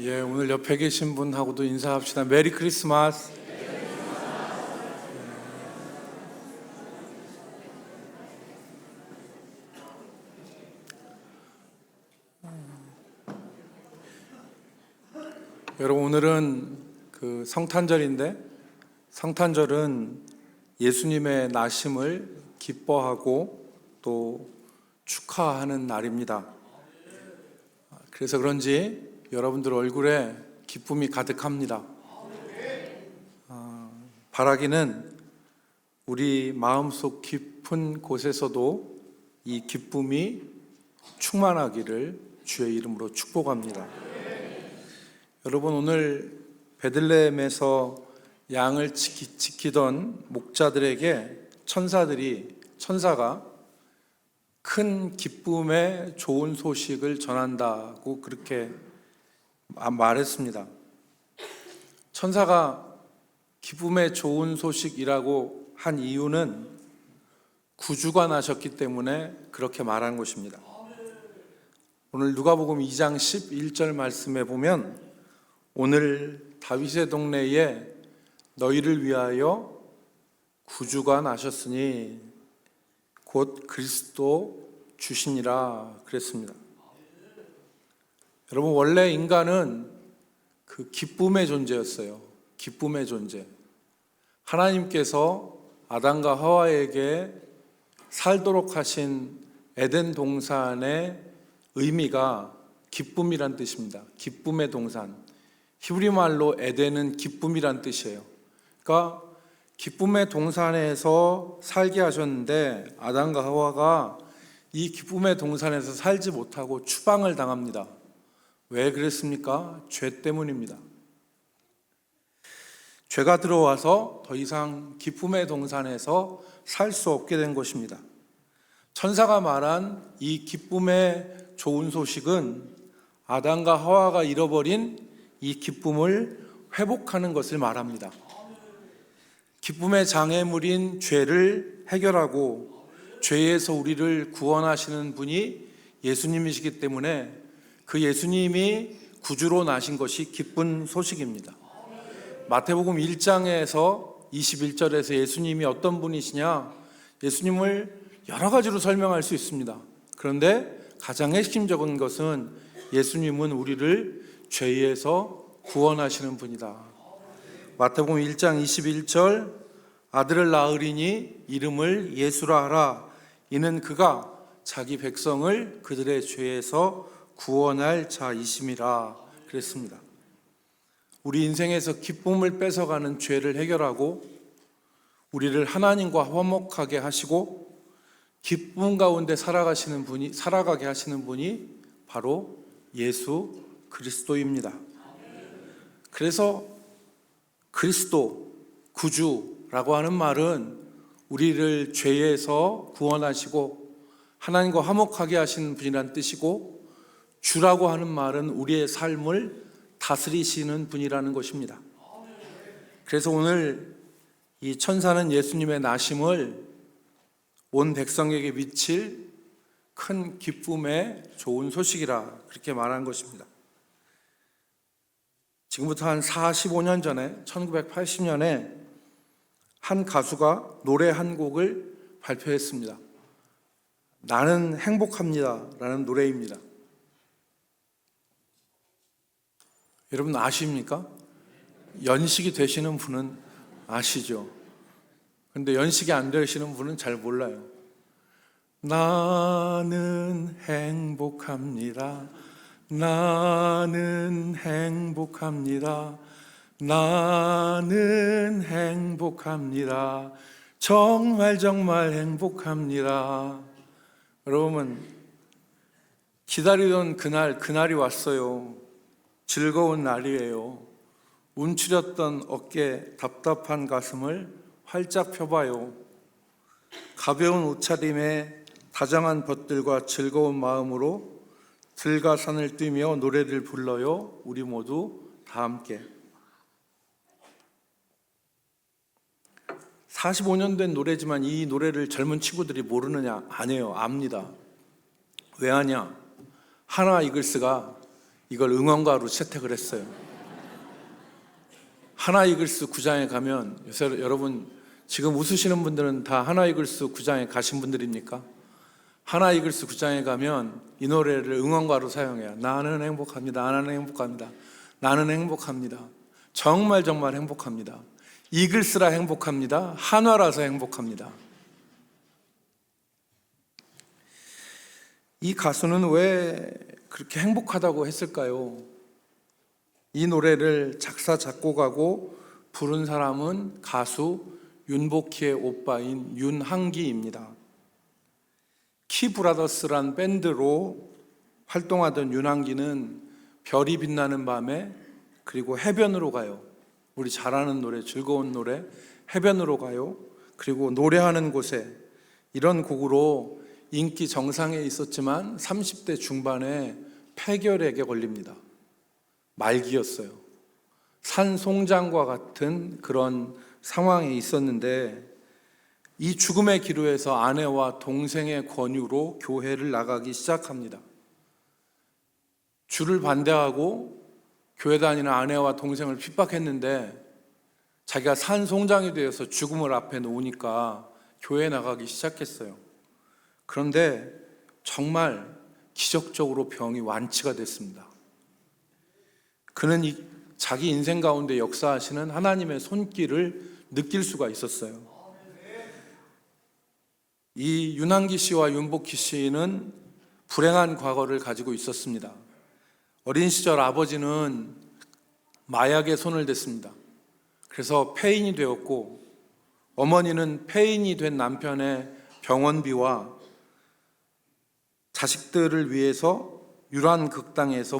오늘 옆에 계신 분하고도 인사합시다. 메리 크리스마스. 여러분, 오늘은 그 성탄절인데, 성탄절은 예수님의 나심을 기뻐하고 또 축하하는 날입니다. 그래서 그런지 여러분들 얼굴에 기쁨이 가득합니다. 바라기는 우리 마음속 깊은 곳에서도 이 기쁨이 충만하기를 주의 이름으로 축복합니다. 여러분, 오늘 베들레헴에서 양을 지키던 목자들에게 천사가 큰 기쁨의 좋은 소식을 전한다고 그렇게 말했습니다. 천사가 기쁨의 좋은 소식이라고 한 이유는 구주가 나셨기 때문에 그렇게 말한 것입니다. 오늘 누가복음 2장 11절 말씀에 보면, 오늘 다윗의 동네에 너희를 위하여 구주가 나셨으니 곧 그리스도 주시니라 그랬습니다. 여러분, 원래 인간은 그 기쁨의 존재였어요. 기쁨의 존재. 하나님께서 아담과 하와에게 살도록 하신 에덴 동산의 의미가 기쁨이란 뜻입니다. 기쁨의 동산. 히브리 말로 에덴은 기쁨이란 뜻이에요. 그러니까 기쁨의 동산에서 살게 하셨는데 아담과 하와가 이 기쁨의 동산에서 살지 못하고 추방을 당합니다. 왜 그랬습니까? 죄 때문입니다. 죄가 들어와서 더 이상 기쁨의 동산에서 살 수 없게 된 것입니다. 천사가 말한 이 기쁨의 좋은 소식은 아담과 하와가 잃어버린 이 기쁨을 회복하는 것을 말합니다. 기쁨의 장애물인 죄를 해결하고 죄에서 우리를 구원하시는 분이 예수님이시기 때문에 그 예수님이 구주로 나신 것이 기쁜 소식입니다. 마태복음 1장에서 21절에서 예수님이 어떤 분이시냐, 예수님을 여러 가지로 설명할 수 있습니다. 그런데 가장 핵심적인 것은 예수님은 우리를 죄에서 구원하시는 분이다. 마태복음 1장 21절, 아들을 낳으리니 이름을 예수라 하라. 이는 그가 자기 백성을 그들의 죄에서 구원할 자이심이라 그랬습니다. 우리 인생에서 기쁨을 뺏어가는 죄를 해결하고 우리를 하나님과 화목하게 하시고 기쁨 가운데 살아가게 하시는 분이 바로 예수 그리스도입니다. 그래서 그리스도, 구주라고 하는 말은 우리를 죄에서 구원하시고 하나님과 화목하게 하시는 분이란 뜻이고, 주라고 하는 말은 우리의 삶을 다스리시는 분이라는 것입니다. 그래서 오늘 이 천사는 예수님의 나심을 온 백성에게 미칠 큰 기쁨의 좋은 소식이라 그렇게 말한 것입니다. 지금부터 한 45년 전에 1980년에 한 가수가 노래 한 곡을 발표했습니다. 나는 행복합니다 라는 노래입니다. 여러분 아십니까? 연식이 되시는 분은 아시죠? 그런데 연식이 안 되시는 분은 잘 몰라요. 나는 행복합니다. 나는 행복합니다. 나는 행복합니다. 정말 정말 행복합니다. 여러분, 기다리던 그날이 왔어요. 즐거운 날이에요. 움츠렸던 어깨, 답답한 가슴을 활짝 펴봐요. 가벼운 옷차림에 다정한 벗들과 즐거운 마음으로 들과 산을 뛰며 노래를 불러요. 우리 모두 다 함께. 45년 된 노래지만 이 노래를 젊은 친구들이 모르느냐? 아니에요. 압니다. 왜 아냐? 하나 이글스가 이걸 응원가로 채택을 했어요. 하나이글스 구장에 가면, 요새 여러분 지금 웃으시는 분들은 다 하나이글스 구장에 가신 분들입니까? 하나이글스 구장에 가면 이 노래를 응원가로 사용해요. 나는 행복합니다. 나는 행복합니다. 나는 행복합니다. 정말 정말 행복합니다. 이글스라 행복합니다. 한화라서 행복합니다. 이 가수는 왜 그렇게 행복하다고 했을까요? 이 노래를 작사, 작곡하고 부른 사람은 가수 윤복희의 오빠인 윤항기입니다. 키브라더스란 밴드로 활동하던 윤항기는 별이 빛나는 밤에, 그리고 해변으로 가요. 우리 잘 아는 노래, 즐거운 노래, 해변으로 가요. 그리고 노래하는 곳에, 이런 곡으로 인기 정상에 있었지만 30대 중반에 폐결핵에 걸립니다. 말기였어요. 산송장과 같은 그런 상황에 있었는데, 이 죽음의 기로에서 아내와 동생의 권유로 교회를 나가기 시작합니다. 주를 반대하고 교회 다니는 아내와 동생을 핍박했는데, 자기가 산송장이 되어서 죽음을 앞에 놓으니까 교회에 나가기 시작했어요. 그런데 정말 기적적으로 병이 완치가 됐습니다. 그는 자기 인생 가운데 역사하시는 하나님의 손길을 느낄 수가 있었어요. 이 윤항기 씨와 윤복희 씨는 불행한 과거를 가지고 있었습니다. 어린 시절 아버지는 마약에 손을 댔습니다. 그래서 폐인이 되었고, 어머니는 폐인이 된 남편의 병원비와 자식들을 위해서 유랑극당에서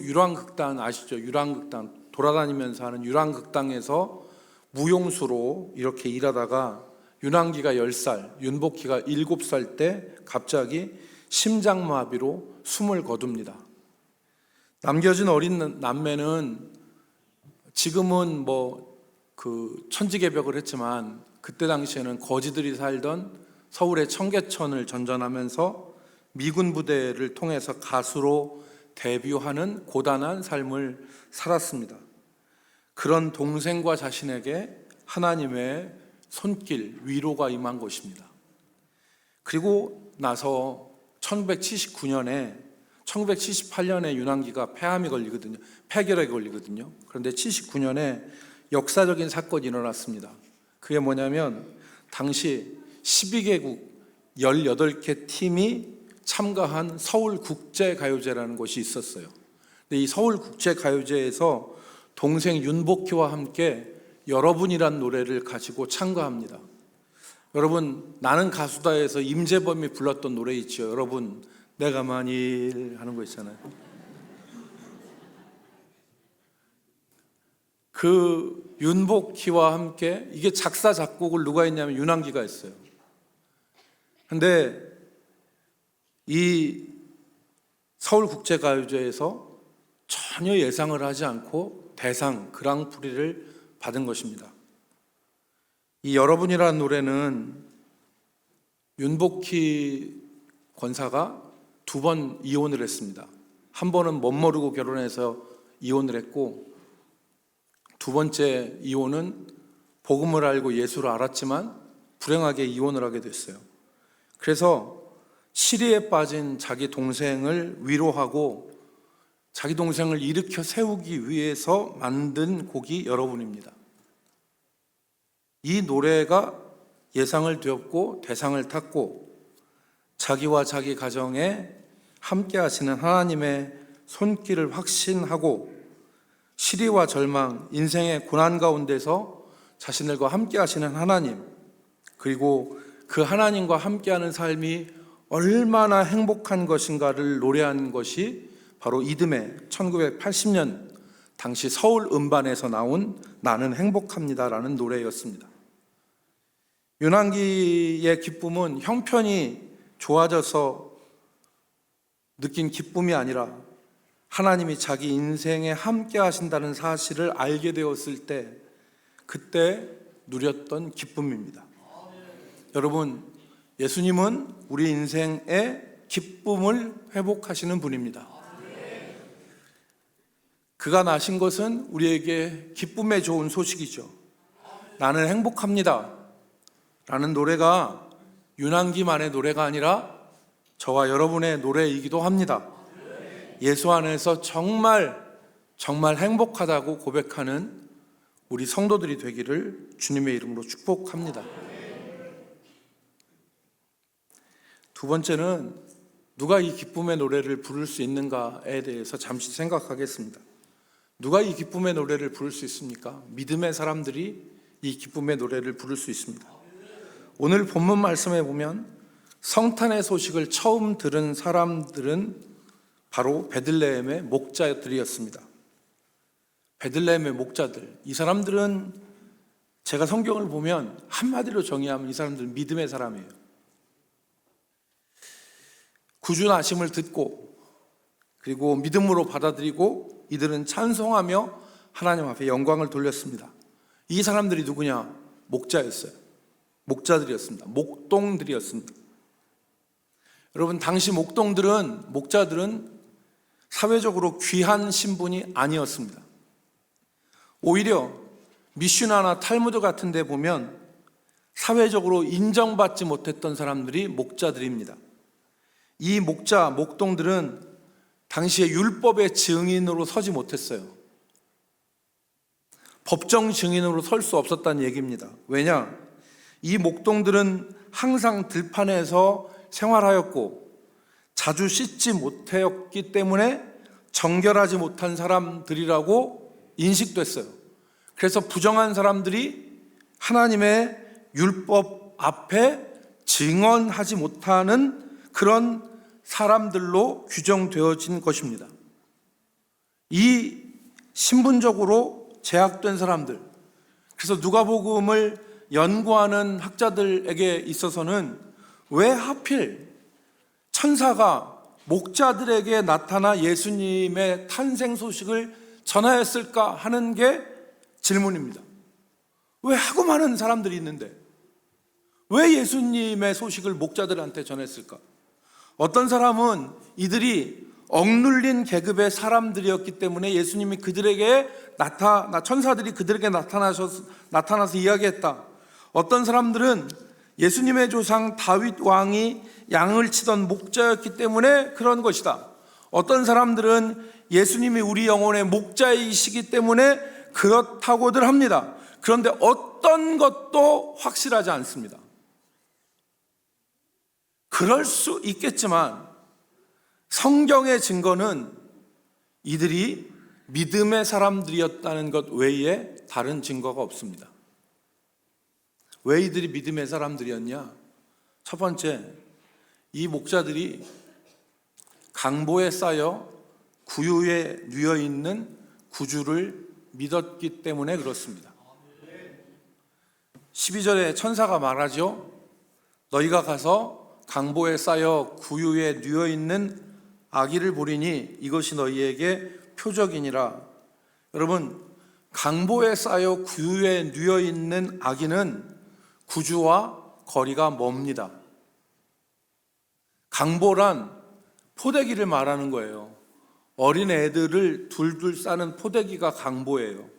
유랑극당 아시죠? 유랑극당, 돌아다니면서 하는 유랑극당에서 무용수로 이렇게 일하다가 윤항기가 10살, 윤복희가 7살 때 갑자기 심장마비로 숨을 거둡니다. 남겨진 어린 남매는 지금은 천지개벽을 했지만, 그때 당시에는 거지들이 살던 서울의 청계천을 전전하면서 미군 부대를 통해서 가수로 데뷔하는 고단한 삶을 살았습니다. 그런 동생과 자신에게 하나님의 손길, 위로가 임한 것입니다. 그리고 나서 1978년에 윤항기가 폐암이 걸리거든요. 폐결핵에 걸리거든요. 그런데 79년에 역사적인 사건이 일어났습니다. 그게 뭐냐면, 당시 12개국 18개 팀이 참가한 서울국제가요제라는 것이 있었어요. 근데 이 서울국제가요제에서 동생 윤복희와 함께 여러분이란 노래를 가지고 참가합니다. 여러분, 나는 가수다에서 임재범이 불렀던 노래 있죠. 여러분, 내가 만일 하는 거 있잖아요. 그 윤복희와 함께, 이게 작사 작곡을 누가 했냐면 윤항기가 했어요. 근데 이 서울국제가요제에서 전혀 예상을 하지 않고 대상 그랑프리를 받은 것입니다. 이 여러분이라는 노래는 윤복희 권사가 2번 이혼을 했습니다. 한 번은 멋모르고 결혼해서 이혼을 했고, 두 번째 이혼은 복음을 알고 예수를 알았지만 불행하게 이혼을 하게 됐어요. 그래서 시리에 빠진 자기 동생을 위로하고 자기 동생을 일으켜 세우기 위해서 만든 곡이 여러분입니다. 이 노래가 예상을 되었고 대상을 탔고, 자기와 자기 가정에 함께 하시는 하나님의 손길을 확신하고, 시리와 절망, 인생의 고난 가운데서 자신들과 함께 하시는 하나님, 그리고 그 하나님과 함께하는 삶이 얼마나 행복한 것인가를 노래한 것이 바로 이듬해 1980년 당시 서울 음반에서 나온 나는 행복합니다라는 노래였습니다. 윤항기의 기쁨은 형편이 좋아져서 느낀 기쁨이 아니라 하나님이 자기 인생에 함께 하신다는 사실을 알게 되었을 때, 그때 누렸던 기쁨입니다. 여러분, 예수님은 우리 인생의 기쁨을 회복하시는 분입니다. 그가 나신 것은 우리에게 기쁨에 좋은 소식이죠. 나는 행복합니다 라는 노래가 윤한기만의 노래가 아니라 저와 여러분의 노래이기도 합니다. 예수 안에서 정말 행복하다고 고백하는 우리 성도들이 되기를 주님의 이름으로 축복합니다. 두 번째는 누가 이 기쁨의 노래를 부를 수 있는가에 대해서 잠시 생각하겠습니다. 누가 이 기쁨의 노래를 부를 수 있습니까? 믿음의 사람들이 이 기쁨의 노래를 부를 수 있습니다. 오늘 본문 말씀에 보면 성탄의 소식을 처음 들은 사람들은 바로 베들레헴의 목자들이었습니다. 베들레헴의 목자들, 이 사람들은 제가 성경을 보면 한마디로 정의하면 이 사람들은 믿음의 사람이에요. 구주 나심을 듣고 그리고 믿음으로 받아들이고 이들은 찬송하며 하나님 앞에 영광을 돌렸습니다. 이 사람들이 누구냐? 목자였어요. 목자들이었습니다. 목동들이었습니다. 여러분, 당시 목자들은 사회적으로 귀한 신분이 아니었습니다. 오히려 미슈나나 탈무드 같은 데 보면 사회적으로 인정받지 못했던 사람들이 목자들입니다. 이 목동들은 당시에 율법의 증인으로 서지 못했어요. 법정 증인으로 설 수 없었다는 얘기입니다. 왜냐? 이 목동들은 항상 들판에서 생활하였고 자주 씻지 못하였기 때문에 정결하지 못한 사람들이라고 인식됐어요. 그래서 부정한 사람들이 하나님의 율법 앞에 증언하지 못하는 그런 사람들로 규정되어진 것입니다. 이 신분적으로 제약된 사람들, 그래서 누가복음을 연구하는 학자들에게 있어서는 왜 하필 천사가 목자들에게 나타나 예수님의 탄생 소식을 전하였을까 하는 게 질문입니다. 왜 하고 많은 사람들이 있는데 왜 예수님의 소식을 목자들한테 전했을까? 어떤 사람은 이들이 억눌린 계급의 사람들이었기 때문에 예수님이 그들에게 천사들이 그들에게 나타나서 이야기했다. 어떤 사람들은 예수님의 조상 다윗 왕이 양을 치던 목자였기 때문에 그런 것이다. 어떤 사람들은 예수님이 우리 영혼의 목자이시기 때문에 그렇다고들 합니다. 그런데 어떤 것도 확실하지 않습니다. 그럴 수 있겠지만 성경의 증거는 이들이 믿음의 사람들이었다는 것 외에 다른 증거가 없습니다. 왜 이들이 믿음의 사람들이었냐? 첫 번째, 이 목자들이 강보에 쌓여 구유에 누여 있는 구주를 믿었기 때문에 그렇습니다. 12절에 천사가 말하죠. 너희가 가서 강보에 쌓여 구유에 누여 있는 아기를 보리니 이것이 너희에게 표적이니라. 여러분, 강보에 쌓여 구유에 누여 있는 아기는 구주와 거리가 멉니다. 강보란 포대기를 말하는 거예요. 어린 애들을 둘둘 싸는 포대기가 강보예요.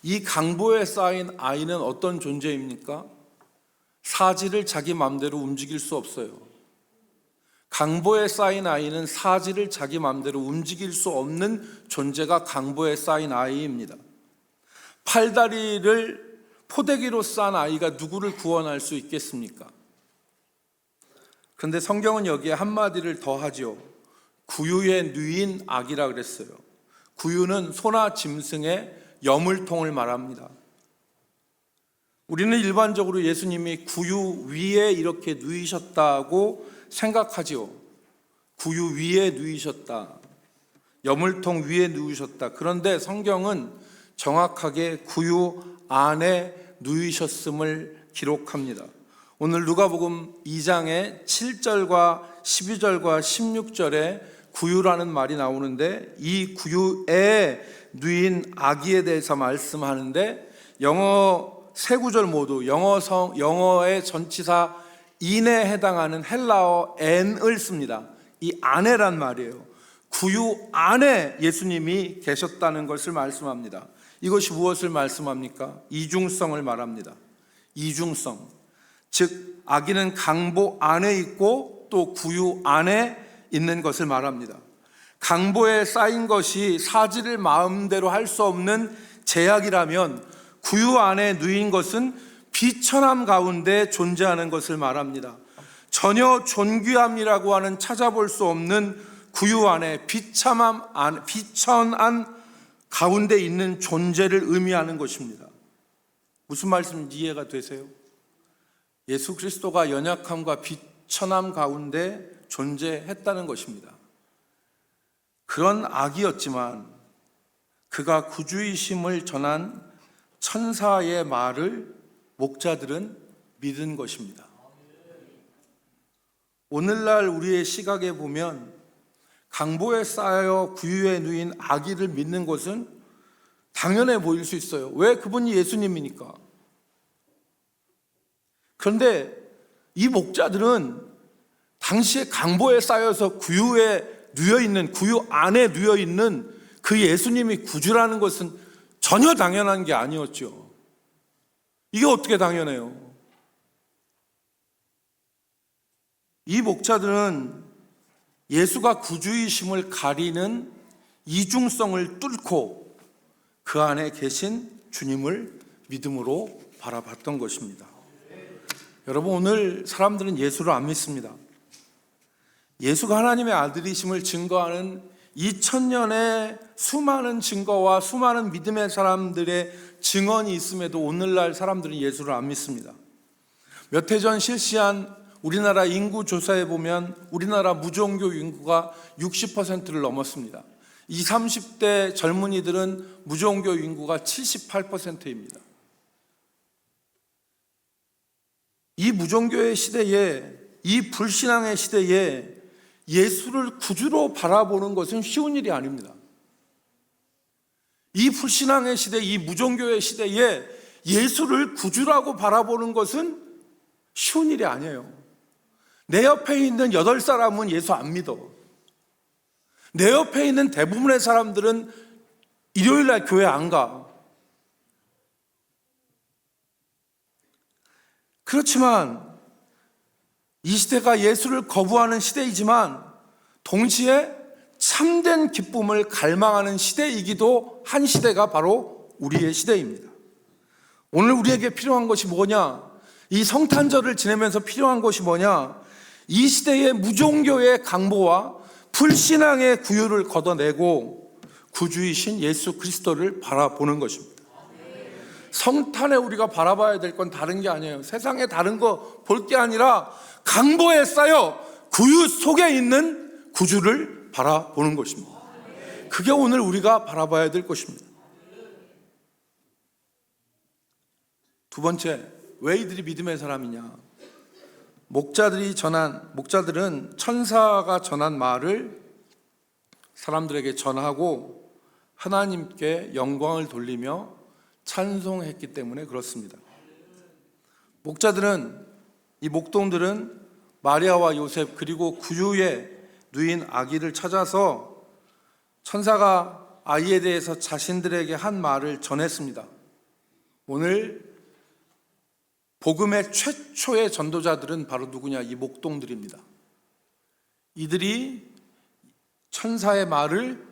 이 강보에 쌓인 아이는 어떤 존재입니까? 사지를 자기 마음대로 움직일 수 없어요. 강보에 쌓인 아이는 사지를 자기 마음대로 움직일 수 없는 존재가 강보에 쌓인 아이입니다. 팔다리를 포대기로 싼 아이가 누구를 구원할 수 있겠습니까? 그런데 성경은 여기에 한마디를 더 하죠. 구유에 누인 아기라 그랬어요. 구유는 소나 짐승의 여물통을 말합니다. 우리는 일반적으로 예수님이 구유 위에 이렇게 누이셨다고 생각하지요. 구유 위에 누이셨다. 여물통 위에 누이셨다. 그런데 성경은 정확하게 구유 안에 누이셨음을 기록합니다. 오늘 누가복음 2장의 7절과 12절과 16절에 구유라는 말이 나오는데 이 구유에 누인 아기에 대해서 말씀하는데 영어 세 구절 모두 영어의 전치사 in에 해당하는 헬라어 n을 씁니다. 이 아내란 말이에요. 구유 안에 예수님이 계셨다는 것을 말씀합니다. 이것이 무엇을 말씀합니까? 이중성을 말합니다. 이중성, 즉 아기는 강보 안에 있고 또 구유 안에 있는 것을 말합니다. 강보에 쌓인 것이 사지를 마음대로 할 수 없는 제약이라면 구유 안에 누인 것은 비천함 가운데 존재하는 것을 말합니다. 전혀 존귀함이라고 하는 찾아볼 수 없는 구유 안에 비천한 가운데 있는 존재를 의미하는 것입니다. 무슨 말씀인지 이해가 되세요? 예수 그리스도가 연약함과 비천함 가운데 존재했다는 것입니다. 그런 아기였지만 그가 구주이심을 전한 천사의 말을 목자들은 믿은 것입니다. 오늘날 우리의 시각에 보면 강보에 쌓여 구유에 누인 아기를 믿는 것은 당연해 보일 수 있어요. 왜? 그분이 예수님이니까. 그런데 이 목자들은 당시에 강보에 쌓여서 구유에 누여있는, 구유 안에 누여있는 그 예수님이 구주라는 것은 전혀 당연한 게 아니었죠. 이게 어떻게 당연해요? 이 목자들은 예수가 구주이심을 가리는 이중성을 뚫고 그 안에 계신 주님을 믿음으로 바라봤던 것입니다. 여러분, 오늘 사람들은 예수를 안 믿습니다. 예수가 하나님의 아들이심을 증거하는 2000년의 수많은 증거와 수많은 믿음의 사람들의 증언이 있음에도 오늘날 사람들은 예수를 안 믿습니다. 몇 해 전 실시한 우리나라 인구 조사에 보면 우리나라 무종교 인구가 60%를 넘었습니다. 20, 30대 젊은이들은 무종교 인구가 78%입니다. 이 무종교의 시대에, 이 불신앙의 시대에 예수를 구주로 바라보는 것은 쉬운 일이 아닙니다. 이 불신앙의 시대, 이 무종교의 시대에 예수를 구주라고 바라보는 것은 쉬운 일이 아니에요. 내 옆에 있는 8사람은 예수 안 믿어. 내 옆에 있는 대부분의 사람들은 일요일날 교회 안 가. 그렇지만 이 시대가 예수를 거부하는 시대이지만 동시에 참된 기쁨을 갈망하는 시대이기도 한 시대가 바로 우리의 시대입니다. 오늘 우리에게 필요한 것이 뭐냐? 이 성탄절을 지내면서 필요한 것이 뭐냐? 이 시대의 무종교의 강보와 불신앙의 구유를 걷어내고 구주이신 예수 그리스도를 바라보는 것입니다. 성탄에 우리가 바라봐야 될 건 다른 게 아니에요. 세상에 다른 거 볼 게 아니라 강보에 쌓여 구유 속에 있는 구주를 바라보는 것입니다. 그게 오늘 우리가 바라봐야 될 것입니다. 두 번째, 왜 이들이 믿음의 사람이냐? 목자들은 천사가 전한 말을 사람들에게 전하고 하나님께 영광을 돌리며 찬송했기 때문에 그렇습니다. 목자들은, 이 목동들은 마리아와 요셉 그리고 구유에 누인 아기를 찾아서 천사가 아이에 대해서 자신들에게 한 말을 전했습니다. 오늘 복음의 최초의 전도자들은 바로 누구냐? 이 목동들입니다. 이들이 천사의 말을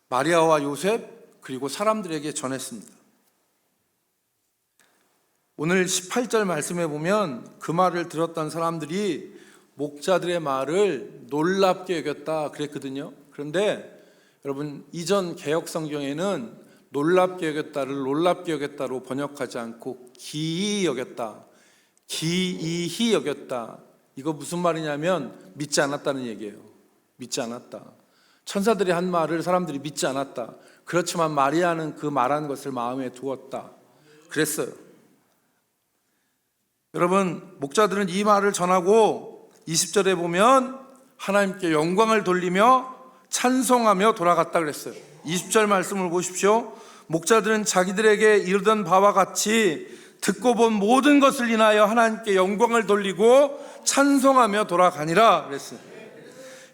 마리아와 요셉 그리고 사람들에게 전했습니다. 오늘 18절 말씀에 보면 그 말을 들었던 사람들이 목자들의 말을 놀랍게 여겼다 그랬거든요. 그런데 여러분, 이전 개역 성경에는 놀랍게 여겼다를 놀랍게 여겼다로 번역하지 않고 기이 여겼다, 기이히 여겼다. 이거 무슨 말이냐면 믿지 않았다는 얘기예요. 믿지 않았다. 천사들이 한 말을 사람들이 믿지 않았다. 그렇지만 마리아는 그 말한 것을 마음에 두었다. 그랬어요. 여러분, 목자들은 이 말을 전하고 20절에 보면 하나님께 영광을 돌리며 찬송하며 돌아갔다 그랬어요. 20절 말씀을 보십시오. 목자들은 자기들에게 이르던 바와 같이 듣고 본 모든 것을 인하여 하나님께 영광을 돌리고 찬송하며 돌아가니라 그랬어요.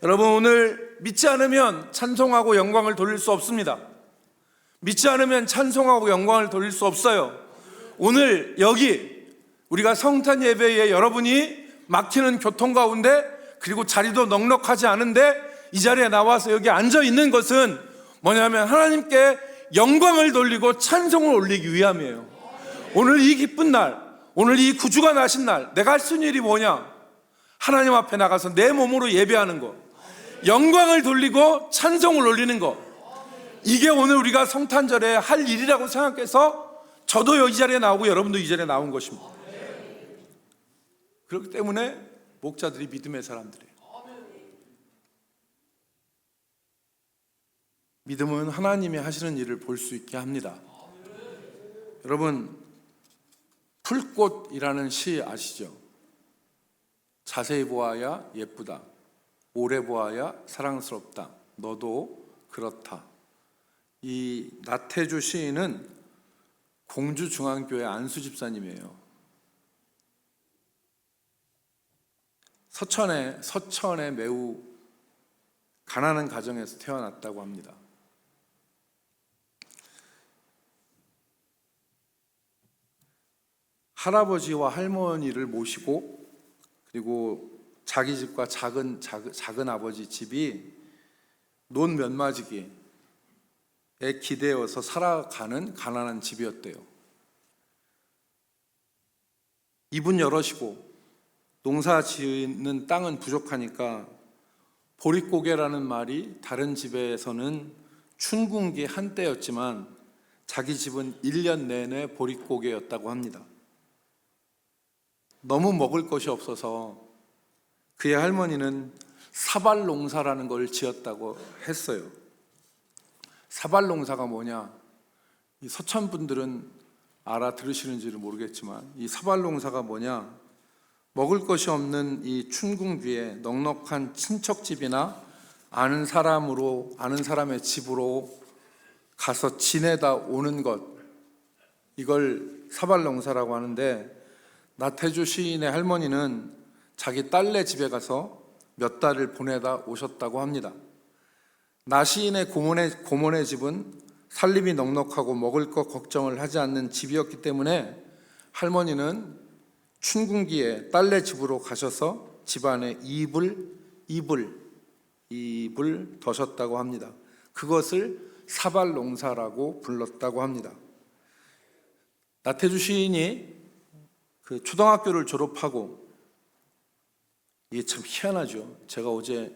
여러분, 오늘 믿지 않으면 찬송하고 영광을 돌릴 수 없습니다. 믿지 않으면 찬송하고 영광을 돌릴 수 없어요. 오늘 여기 우리가 성탄 예배에 여러분이 막히는 교통 가운데, 그리고 자리도 넉넉하지 않은데 이 자리에 나와서 여기 앉아 있는 것은 뭐냐면 하나님께 영광을 돌리고 찬송을 올리기 위함이에요. 오늘 이 기쁜 날, 오늘 이 구주가 나신 날, 내가 할 수 있는 일이 뭐냐? 하나님 앞에 나가서 내 몸으로 예배하는 것, 영광을 돌리고 찬송을 올리는 것, 이게 오늘 우리가 성탄절에 할 일이라고 생각해서 저도 이 자리에 나오고 여러분도 이 자리에 나온 것입니다. 그렇기 때문에 목자들이 믿음의 사람들이에요. 믿음은 하나님이 하시는 일을 볼 수 있게 합니다. 여러분, 풀꽃이라는 시 아시죠? 자세히 보아야 예쁘다, 오래 보아야 사랑스럽다, 너도 그렇다. 이 나태주 시인은 공주중앙교회 안수 집사님이에요. 서천에 매우 가난한 가정에서 태어났다고 합니다. 할아버지와 할머니를 모시고, 그리고 자기 집과 작은 아버지 집이 논 면마지기에 기대어서 살아가는 가난한 집이었대요. 입은 여럿이고 농사 지는 땅은 부족하니까 보릿고개라는 말이 다른 집에서는 춘궁기 한때였지만 자기 집은 1년 내내 보릿고개였다고 합니다. 너무 먹을 것이 없어서 그의 할머니는 사발농사라는 걸 지었다고 했어요. 사발농사가 뭐냐? 이 서천 분들은 알아들으시는지는 모르겠지만 이 사발농사가 뭐냐? 먹을 것이 없는 이 춘궁기에 넉넉한 친척집이나 아는 사람의 집으로 가서 지내다 오는 것, 이걸 사발농사라고 하는데, 나태주 시인의 할머니는 자기 딸네 집에 가서 몇 달을 보내다 오셨다고 합니다. 나 시인의 고모네 집은 살림이 넉넉하고 먹을 것 걱정을 하지 않는 집이었기 때문에 할머니는 춘궁기에 딸네 집으로 가셔서 집안에 이불 더셨다고 합니다. 그것을 사발농사라고 불렀다고 합니다. 나태주 시인이 그 초등학교를 졸업하고, 이게 참 희한하죠. 제가 어제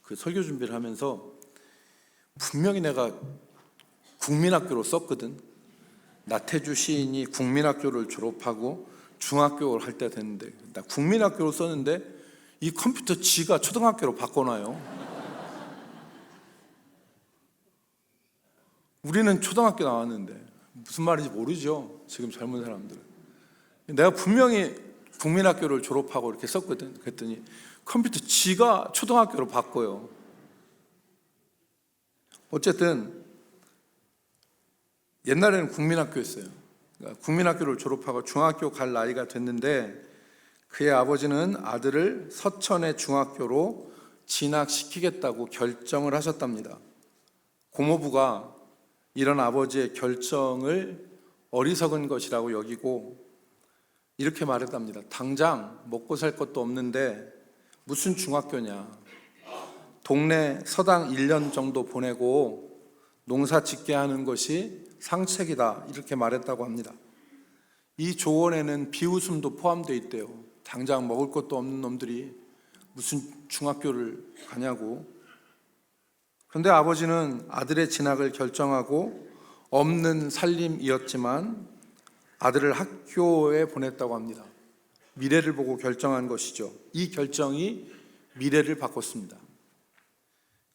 그 설교 준비를 하면서 분명히 내가 국민학교로 썼거든. 나태주 시인이 국민학교를 졸업하고 중학교를 할 때 됐는데, 나 국민학교로 썼는데 이 컴퓨터 지가 초등학교로 바꿔놔요. 우리는 초등학교 나왔는데 무슨 말인지 모르죠, 지금 젊은 사람들은. 내가 분명히 국민학교를 졸업하고 이렇게 썼거든. 그랬더니 컴퓨터 지가 초등학교로 바꿔요. 어쨌든 옛날에는 국민학교였어요. 그러니까 국민학교를 졸업하고 중학교 갈 나이가 됐는데 그의 아버지는 아들을 서천의 중학교로 진학시키겠다고 결정을 하셨답니다. 고모부가 이런 아버지의 결정을 어리석은 것이라고 여기고 이렇게 말했답니다. 당장 먹고 살 것도 없는데 무슨 중학교냐, 동네 서당 1년 정도 보내고 농사 짓게 하는 것이 상책이다, 이렇게 말했다고 합니다. 이 조언에는 비웃음도 포함되어 있대요. 당장 먹을 것도 없는 놈들이 무슨 중학교를 가냐고. 그런데 아버지는 아들의 진학을 결정하고 없는 살림이었지만 아들을 학교에 보냈다고 합니다. 미래를 보고 결정한 것이죠. 이 결정이 미래를 바꿨습니다.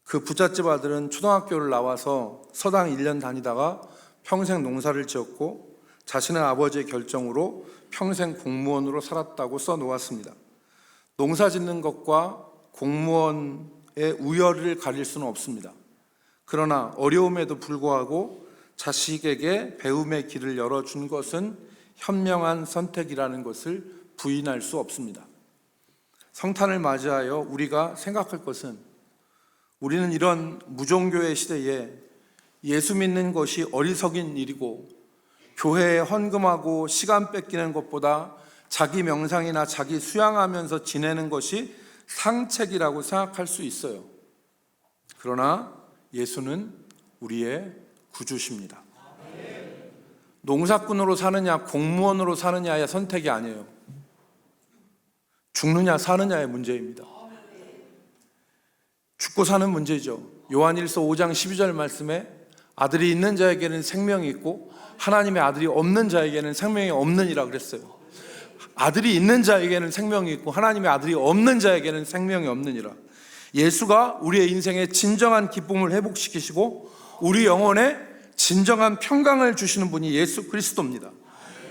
그 부잣집 아들은 초등학교를 나와서 서당 1년 다니다가 평생 농사를 지었고 자신의 아버지의 결정으로 평생 공무원으로 살았다고 써놓았습니다. 농사 짓는 것과 공무원의 우열을 가릴 수는 없습니다. 그러나 어려움에도 불구하고 자식에게 배움의 길을 열어준 것은 현명한 선택이라는 것을 부인할 수 없습니다. 성탄을 맞이하여 우리가 생각할 것은 우리는 이런 무종교의 시대에 예수 믿는 것이 어리석인 일이고 교회에 헌금하고 시간 뺏기는 것보다 자기 명상이나 자기 수양하면서 지내는 것이 상책이라고 생각할 수 있어요. 그러나 예수는 우리의 구주십니다. 농사꾼으로 사느냐 공무원으로 사느냐의 선택이 아니에요. 죽느냐 사느냐의 문제입니다. 죽고 사는 문제죠. 요한일서 5장 12절 말씀에 아들이 있는 자에게는 생명이 있고 하나님의 아들이 없는 자에게는 생명이 없느니라 그랬어요. 아들이 있는 자에게는 생명이 있고 하나님의 아들이 없는 자에게는 생명이 없느니라. 예수가 우리의 인생의 진정한 기쁨을 회복시키시고 우리 영혼에 진정한 평강을 주시는 분이 예수 그리스도입니다.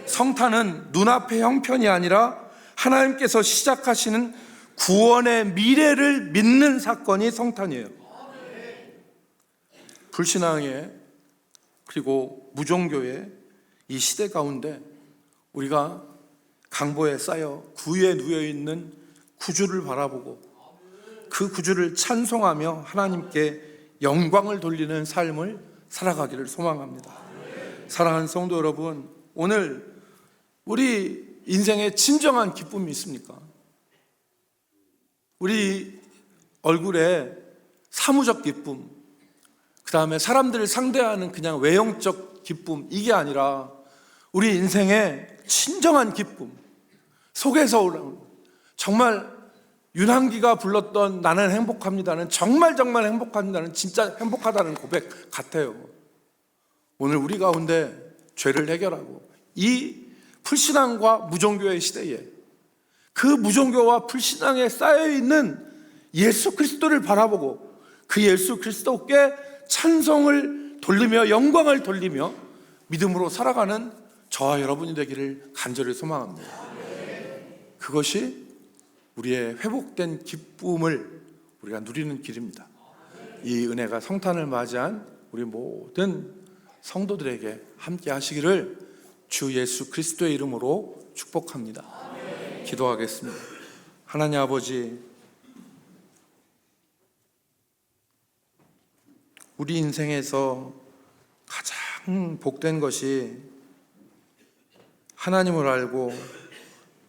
성탄은 눈앞의 형편이 아니라 하나님께서 시작하시는 구원의 미래를 믿는 사건이 성탄이에요. 불신앙의 그리고 무종교의 이 시대 가운데 우리가 강보에 쌓여 구유에 누워있는 구주를 바라보고 그 구주를 찬송하며 하나님께 영광을 돌리는 삶을 살아가기를 소망합니다. 사랑하는 성도 여러분, 오늘 우리 인생에 진정한 기쁨이 있습니까? 우리 얼굴에 사무적 기쁨, 그 다음에 사람들을 상대하는 그냥 외형적 기쁨, 이게 아니라 우리 인생의 진정한 기쁨, 속에서 올라오는, 정말 윤한기가 불렀던 나는 행복합니다는 정말 행복합니다는 진짜 행복하다는 고백 같아요. 오늘 우리 가운데 죄를 해결하고 이 불신앙과 무종교의 시대에 그 무종교와 불신앙에 쌓여있는 예수 그리스도를 바라보고 그 예수 그리스도께 찬송을 돌리며 영광을 돌리며 믿음으로 살아가는 저와 여러분이 되기를 간절히 소망합니다. 그것이 우리의 회복된 기쁨을 우리가 누리는 길입니다. 이 은혜가 성탄을 맞이한 우리 모든 성도들에게 함께 하시기를 주 예수 그리스도의 이름으로 축복합니다. 기도하겠습니다. 하나님 아버지, 우리 인생에서 가장 복된 것이 하나님을 알고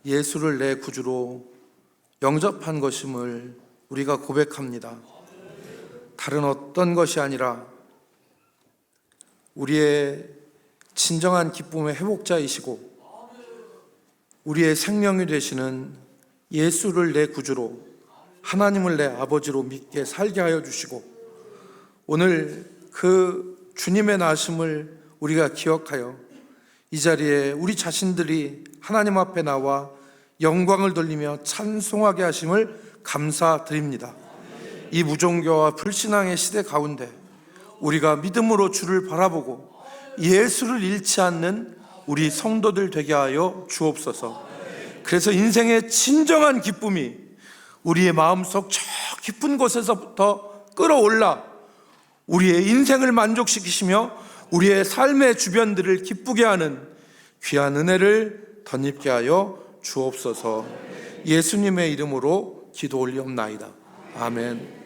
예수를 내 구주로 영접한 것임을 우리가 고백합니다. 다른 어떤 것이 아니라 우리의 진정한 기쁨의 회복자이시고 우리의 생명이 되시는 예수를 내 구주로 하나님을 내 아버지로 믿게 살게 하여 주시고 오늘 그 주님의 나심을 우리가 기억하여 이 자리에 우리 자신들이 하나님 앞에 나와 영광을 돌리며 찬송하게 하심을 감사드립니다. 이 무종교와 불신앙의 시대 가운데 우리가 믿음으로 주를 바라보고 예수를 잃지 않는 우리 성도들 되게 하여 주옵소서. 그래서 인생의 진정한 기쁨이 우리의 마음속 저 깊은 곳에서부터 끌어올라 우리의 인생을 만족시키시며 우리의 삶의 주변들을 기쁘게 하는 귀한 은혜를 덧입게 하여 주옵소서. 예수님의 이름으로 기도 올리옵나이다. 아멘.